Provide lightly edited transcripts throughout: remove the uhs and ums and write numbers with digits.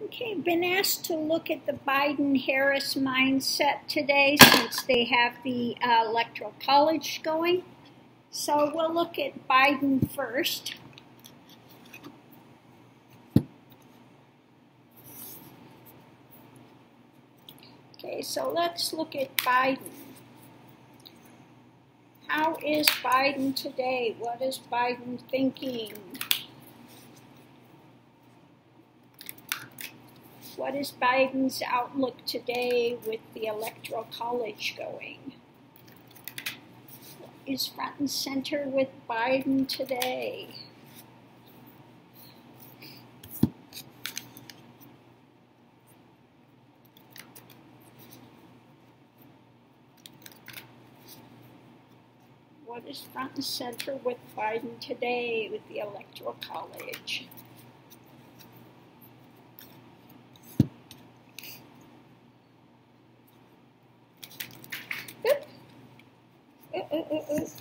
Okay, been asked to look at the Biden-Harris mindset today since they have the Electoral College going. So we'll look at Biden first. Okay, so let's look at Biden. How is Biden today? What is Biden thinking? What is Biden's outlook today with the Electoral College going? What is front and center with Biden today? What is front and center with Biden today with the Electoral College?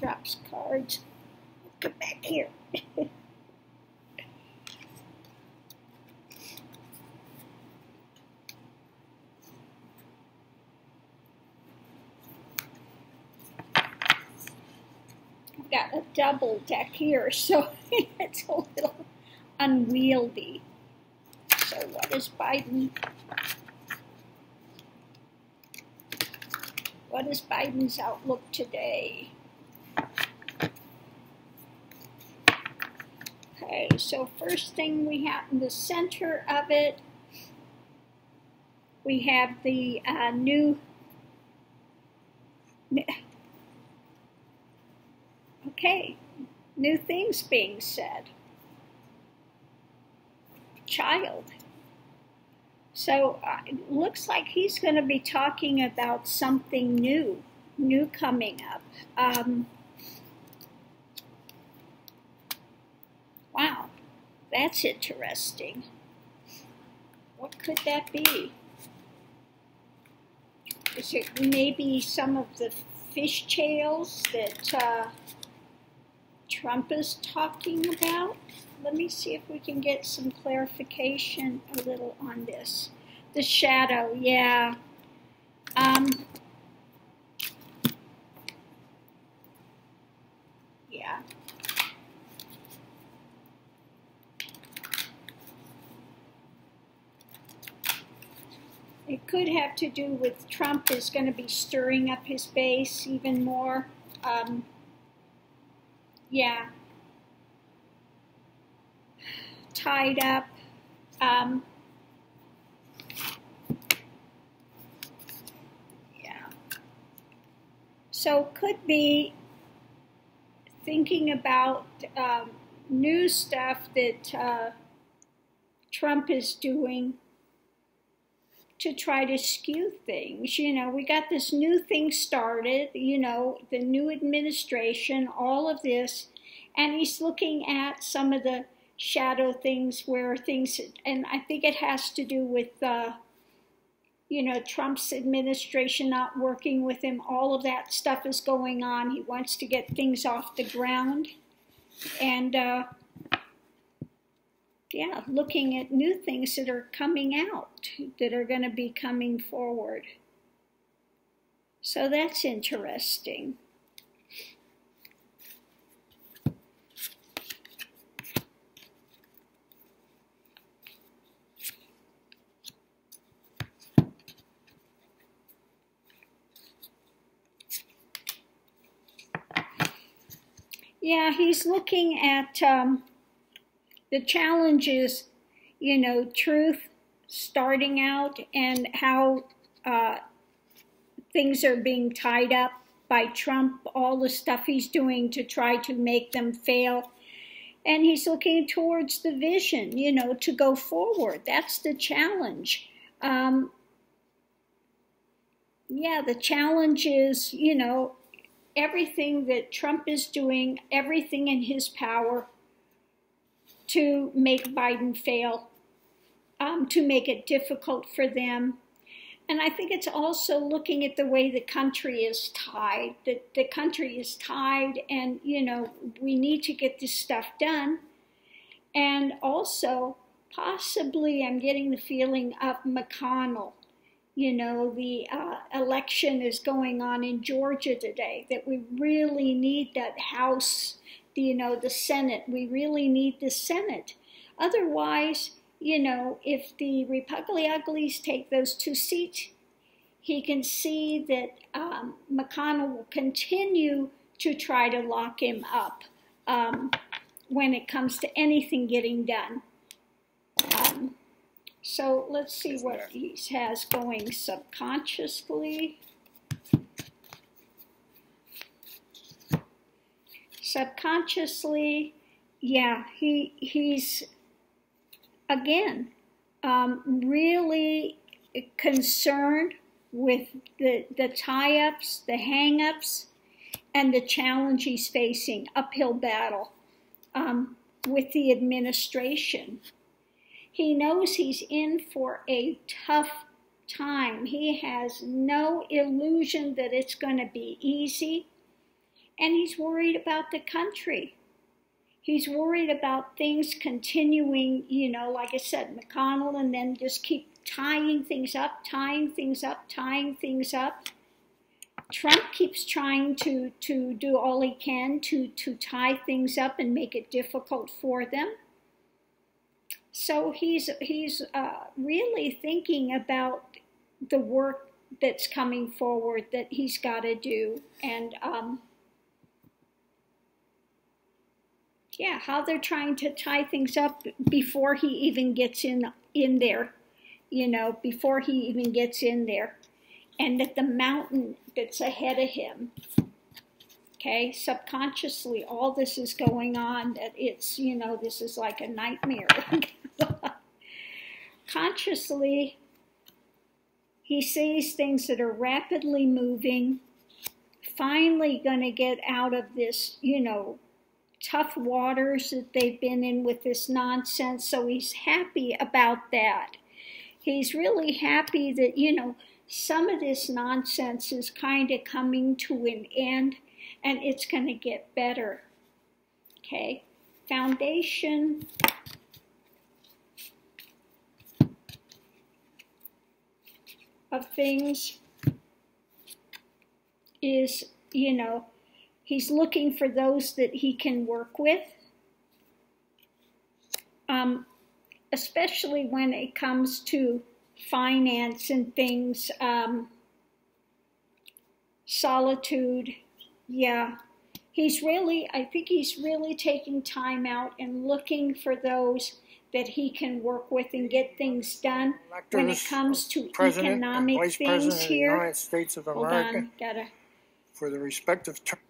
Drops cards. Come back here. I've got a double deck here, so it's a little unwieldy. So what is Biden? What is Biden's outlook today? Okay, so first thing we have in the center of it, we have the new things being said. Child. So it looks like he's going to be talking about something new coming up. Wow, that's interesting. What could that be? Is it maybe some of the fishtails that Trump is talking about? Let me see if we can get some clarification a little on this. The shadow, yeah. Yeah. It could have to do with Trump is going to be stirring up his base even more. Yeah. Tied up. Yeah. So could be thinking about new stuff that Trump is doing to try to skew things. You know, we got this new thing started, you know, the new administration, all of this, and he's looking at some of the shadow things where things, and I think it has to do with, you know, Trump's administration not working with him. All of that stuff is going on. He wants to get things off the ground. And, yeah, looking at new things that are coming out, that are going to be coming forward. So that's interesting. Yeah, he's looking at the challenges, you know, truth starting out and how things are being tied up by Trump, all the stuff he's doing to try to make them fail. And he's looking towards the vision, you know, to go forward. That's the challenge. Yeah, the challenge is, you know, everything that Trump is doing, everything in his power to make Biden fail, to make it difficult for them. And I think it's also looking at the way the country is tied, that the country is tied and, you know, we need to get this stuff done. And also possibly I'm getting the feeling of McConnell. You know, the election is going on in Georgia today, that we really need that House, you know, the Senate. We really need the Senate. Otherwise, you know, if the Republican Uglies take those 2 seats, he can see that McConnell will continue to try to lock him up when it comes to anything getting done. So let's see what he has going subconsciously. Subconsciously, yeah, he's, again, really concerned with the tie-ups, the hang-ups, and the challenge he's facing, uphill battle with the administration. He knows he's in for a tough time. He has no illusion that it's going to be easy, and he's worried about the country. He's worried about things continuing, you know, like I said, McConnell, and then just keep tying things up, tying things up, tying things up. Trump keeps trying to do all he can to tie things up and make it difficult for them. So he's really thinking about the work that's coming forward that he's got to do, and yeah, how they're trying to tie things up before he even gets in there, you know, before he even gets in there, and that the mountain that's ahead of him. Okay, subconsciously, all this is going on, that it's, you know, this is like a nightmare. Consciously, he sees things that are rapidly moving, finally going to get out of this, you know, tough waters that they've been in with this nonsense. So he's happy about that. He's really happy that, you know, some of this nonsense is kind of coming to an end, and it's going to get better. Okay, foundation. Of things is, you know, he's looking for those that he can work with, especially when it comes to finance and things, solitude. Yeah, he's really, I think he's really taking time out and looking for those that he can work with and get things done. When it comes to economic things here. United States of America, hold on, for the respective terms.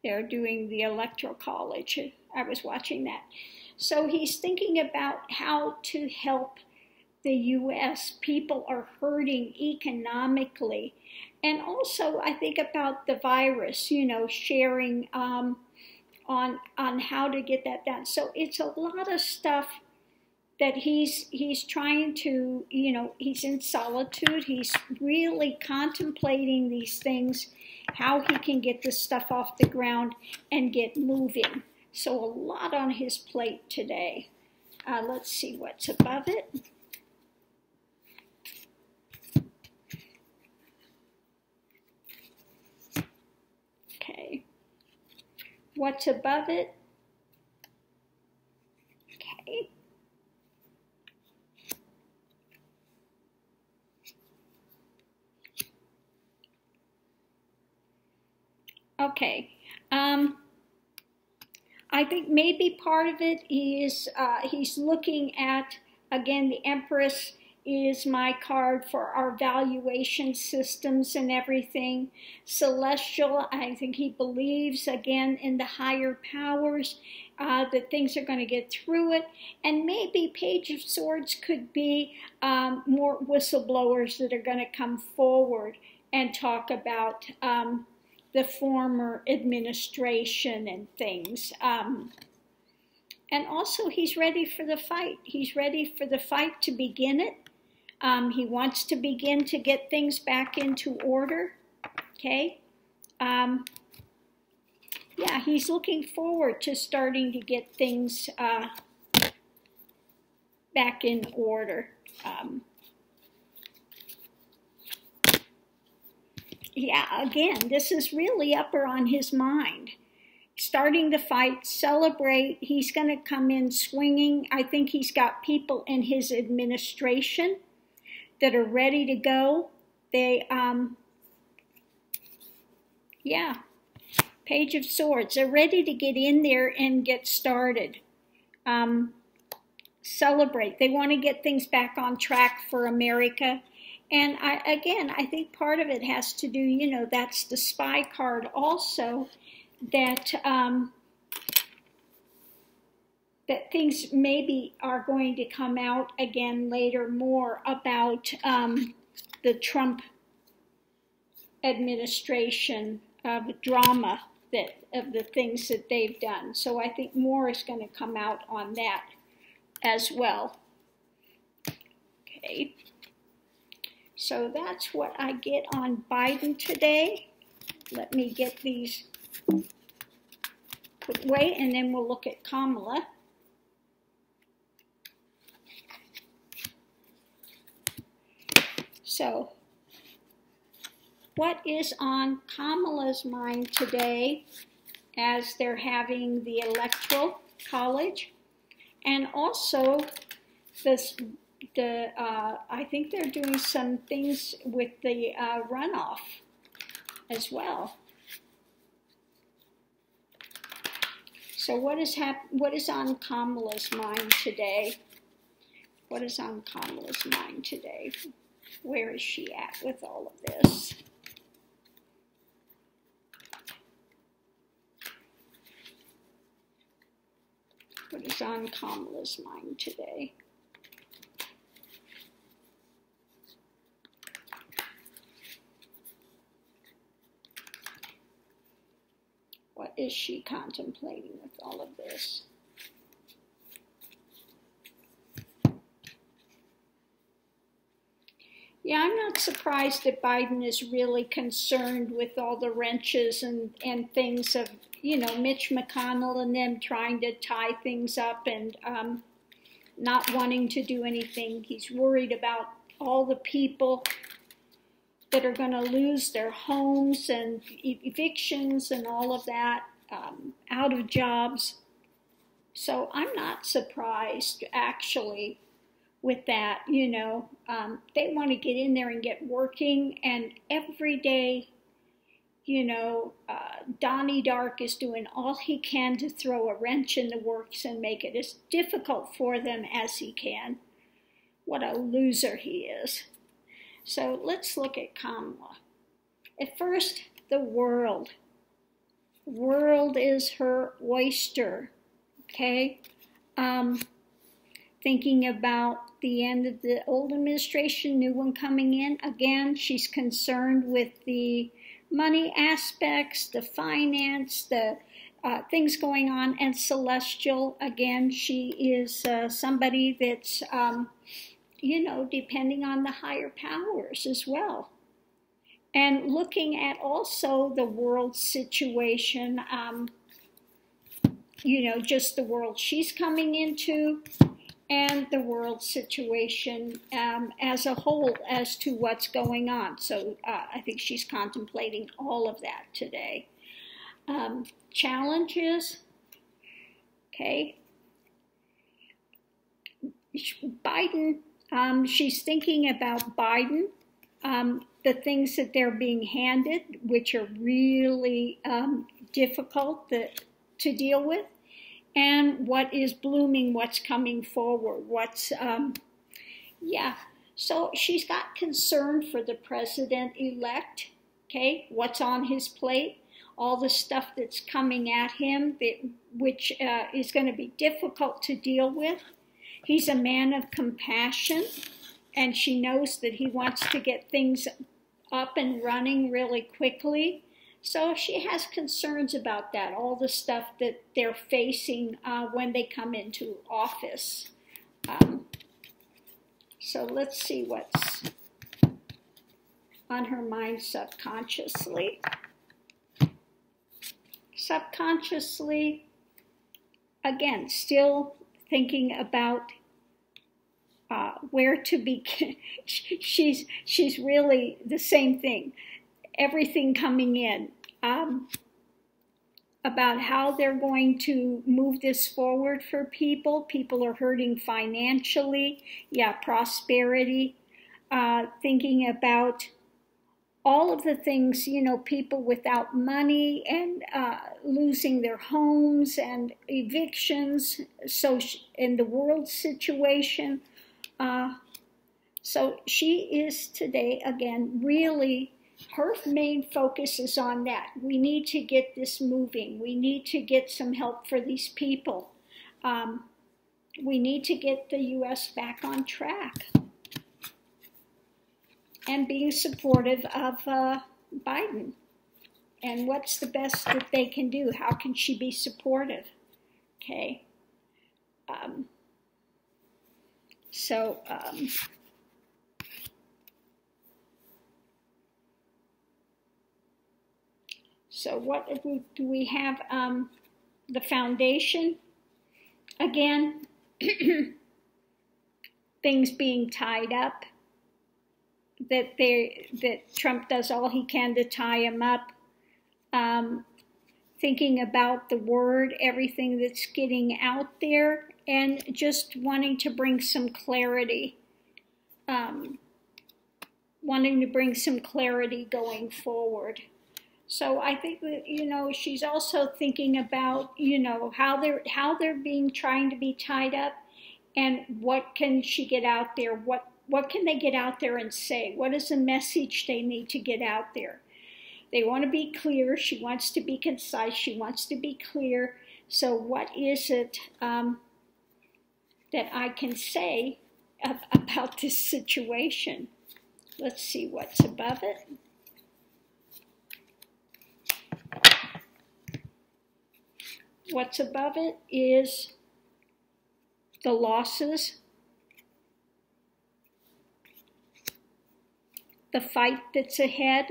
They're doing the electoral college. I was watching that. So he's thinking about how to help the U.S. People are hurting economically. And also I think about the virus, you know, sharing on how to get that done. So it's a lot of stuff that he's trying to, you know, he's in solitude. He's really contemplating these things, how he can get this stuff off the ground and get moving. So a lot on his plate today. Let's see what's above it. Okay. What's above it? Okay. Okay, I think maybe part of it is he's looking at, again, the Empress is my card for our valuation systems and everything. Celestial, I think he believes, again, in the higher powers, that things are going to get through it. And maybe Page of Swords could be more whistleblowers that are going to come forward and talk about the former administration and things. And also he's ready for the fight. He's ready for the fight to begin it. He wants to begin to get things back into order. Okay. Yeah, he's looking forward to starting to get things back in order. Yeah, again, this is really upper on his mind. Starting the fight, celebrate. He's going to come in swinging. I think he's got people in his administration that are ready to go. They, yeah, Page of Swords. They're ready to get in there and get started. Celebrate. They want to get things back on track for America. And I think part of it has to do, you know, that's the spy card also, that that things maybe are going to come out again later more about the Trump administration drama of the things that they've done. So I think more is going to come out on that as well. Okay. So that's what I get on Biden today. Let me get these put away, and then we'll look at Kamala. So, what is on Kamala's mind today as they're having the electoral college? And also, I think they're doing some things with the runoff as well. So what is on Kamala's mind today? What is on Kamala's mind today? Where is she at with all of this? What is on Kamala's mind today? What is she contemplating with all of this? Yeah, I'm not surprised that Biden is really concerned with all the wrenches and things of, you know, Mitch McConnell and them trying to tie things up and not wanting to do anything. He's worried about all the people that are going to lose their homes and evictions and all of that, out of jobs. So I'm not surprised, actually, with that. You know, they want to get in there and get working, and every day, you know, Donnie Dark is doing all he can to throw a wrench in the works and make it as difficult for them as he can. What a loser he is. So let's look at Kamala. At first, the world. The world is her oyster, okay? Thinking about the end of the old administration, new one coming in. Again, she's concerned with the money aspects, the finance, the things going on. And Celestial, again, she is somebody that's, you know, depending on the higher powers as well. And looking at also the world situation, you know, just the world she's coming into and the world situation as a whole as to what's going on. So I think she's contemplating all of that today. Challenges, okay. Biden, she's thinking about Biden, the things that they're being handed, which are really difficult to deal with, and what is blooming, what's coming forward, what's, yeah. So she's got concern for the president-elect, okay, what's on his plate, all the stuff that's coming at him, which is going to be difficult to deal with. He's a man of compassion, and she knows that he wants to get things up and running really quickly. So she has concerns about that, all the stuff that they're facing when they come into office. So let's see what's on her mind subconsciously. Subconsciously, again, still thinking about where to begin. She's really the same thing. Everything coming in about how they're going to move this forward for people. People are hurting financially. Yeah, prosperity. Thinking about all of the things, you know, people without money and losing their homes and evictions. So in the world situation. So she is today, again, really, her main focus is on that. We need to get this moving. We need to get some help for these people. We need to get the U.S. back on track. And being supportive of Biden. And what's the best that they can do? How can she be supportive? Okay. So what do we have? The foundation, again, things being tied up, that Trump does all he can to tie him up, thinking about the word, everything that's getting out there, and just wanting to bring some clarity, going forward. So I think that, you know, she's also thinking about, you know, how they're trying to be tied up, and what can she get out there? What can they get out there and say? What is the message they need to get out there? They want to be clear. She wants to be concise. She wants to be clear. So what is it that I can say about this situation? Let's see what's above it. What's above it is the losses, the fight that's ahead,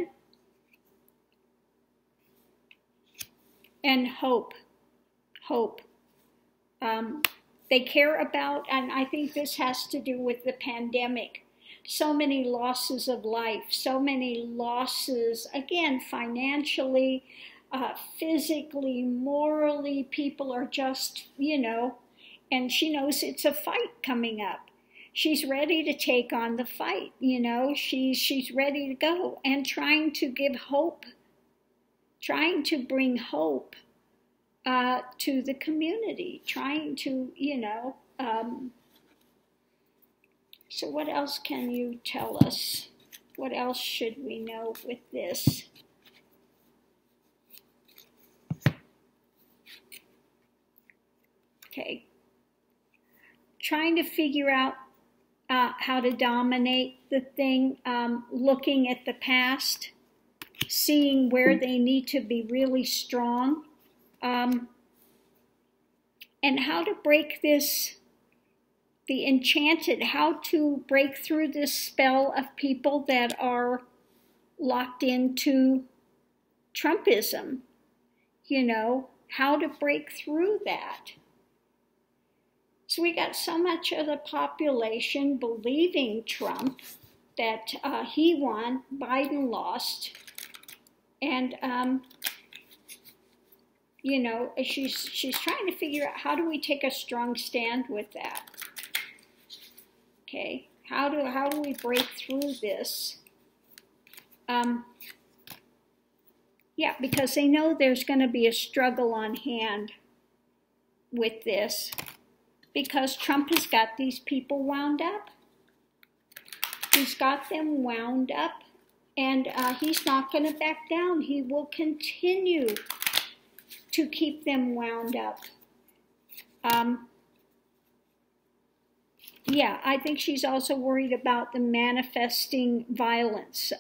and hope. They care about, and I think this has to do with the pandemic, so many losses of life, so many losses, again, financially, physically, morally. People are just, you know, and she knows it's a fight coming up. She's ready to take on the fight, you know, she's ready to go, and trying to give hope, trying to bring hope to the community, trying to, you know, so what else can you tell us? What else should we know with this? Okay. Trying to figure out how to dominate the thing, looking at the past, seeing where they need to be really strong, and how to break this, the enchanted, how to break through this spell of people that are locked into Trumpism, you know, how to break through that. So we got so much of the population believing Trump, that he won, Biden lost, and you know, she's trying to figure out, how do we take a strong stand with that? Okay, how do we break through this? Yeah, because they know there's going to be a struggle on hand with this, because Trump has got these people wound up. He's got them wound up, and he's not going to back down. He will continue to keep them wound up. Yeah, I think she's also worried about the manifesting violence.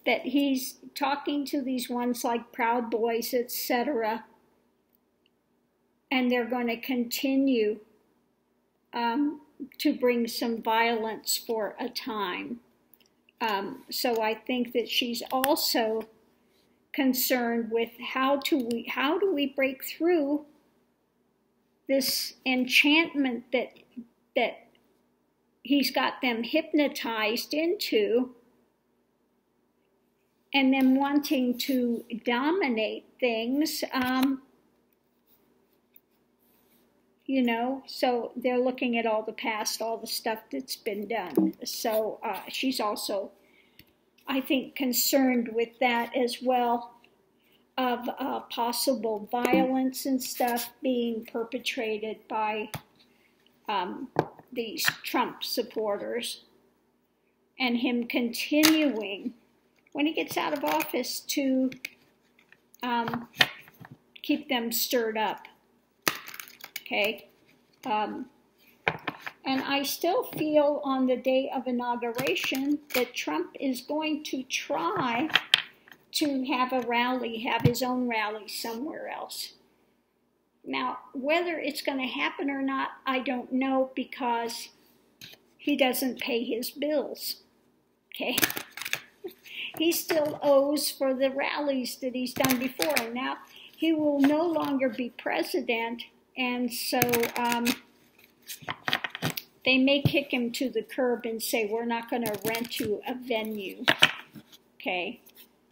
That he's talking to these ones like Proud Boys, etc., and they're going to continue to bring some violence for a time. So I think that she's also concerned with how do we break through this enchantment that that he's got them hypnotized into, and then wanting to dominate things, you know, so they're looking at all the past, all the stuff that's been done. So she's also, I think, concerned with that as well, of possible violence and stuff being perpetrated by these Trump supporters, and him continuing, when he gets out of office, to keep them stirred up. Okay? And I still feel on the day of inauguration that Trump is going to try to have a rally, have his own rally somewhere else. Now, whether it's going to happen or not, I don't know, because he doesn't pay his bills. Okay? He still owes for the rallies that he's done before, and now he will no longer be president, and so they may kick him to the curb and say, we're not going to rent you a venue. Okay?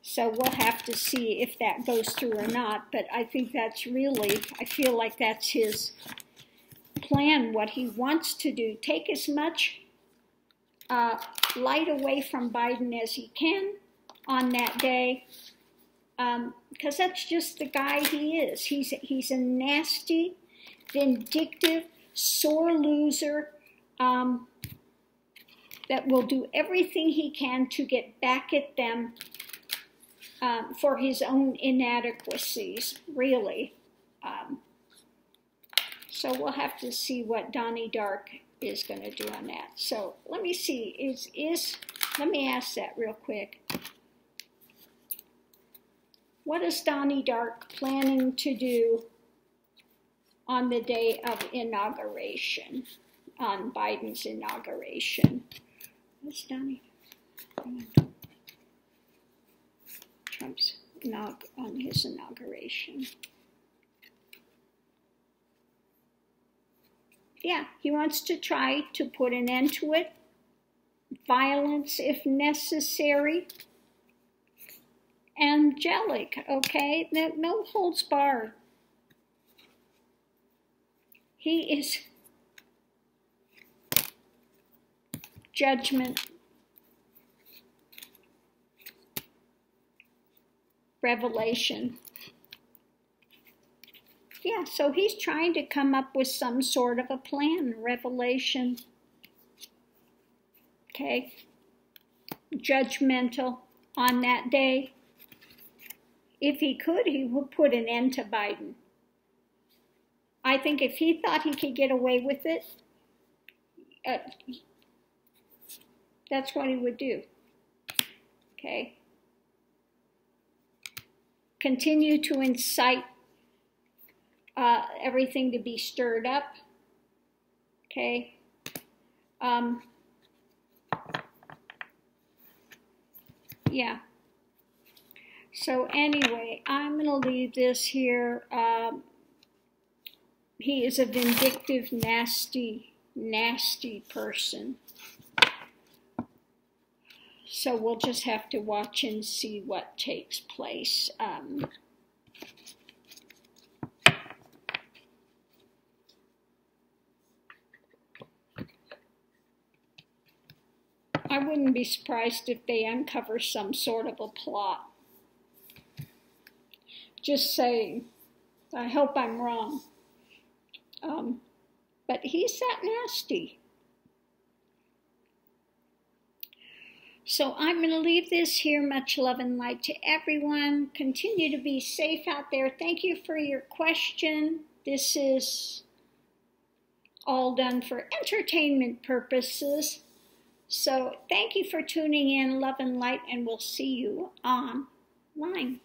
So we'll have to see if that goes through or not, but I think that's really, I feel like that's his plan, what he wants to do. Take as much light away from Biden as he can on that day, because that's just the guy he is. He's a nasty, vindictive, sore loser that will do everything he can to get back at them for his own inadequacies, really. So we'll have to see what Donnie Dark is going to do on that. So let me see, let me ask that real quick. What is Donnie Dark planning to do on the day of inauguration, on Biden's inauguration? What's Donnie? Trump's on his inauguration. Yeah, he wants to try to put an end to it. Violence if necessary. Angelic, okay? No holds barred. He is judgment, revelation. Yeah, so he's trying to come up with some sort of a plan, revelation. Okay? Judgmental on that day. If he could, he would put an end to Biden. I think if he thought he could get away with it, that's what he would do. Okay? Continue to incite everything to be stirred up. Okay? Yeah. So anyway, I'm going to leave this here. He is a vindictive, nasty, nasty person. So we'll just have to watch and see what takes place. I wouldn't be surprised if they uncover some sort of a plot. Just saying. I hope I'm wrong. But he's that nasty. So I'm going to leave this here. Much love and light to everyone. Continue to be safe out there. Thank you for your question. This is all done for entertainment purposes. So thank you for tuning in. Love and light, and we'll see you online.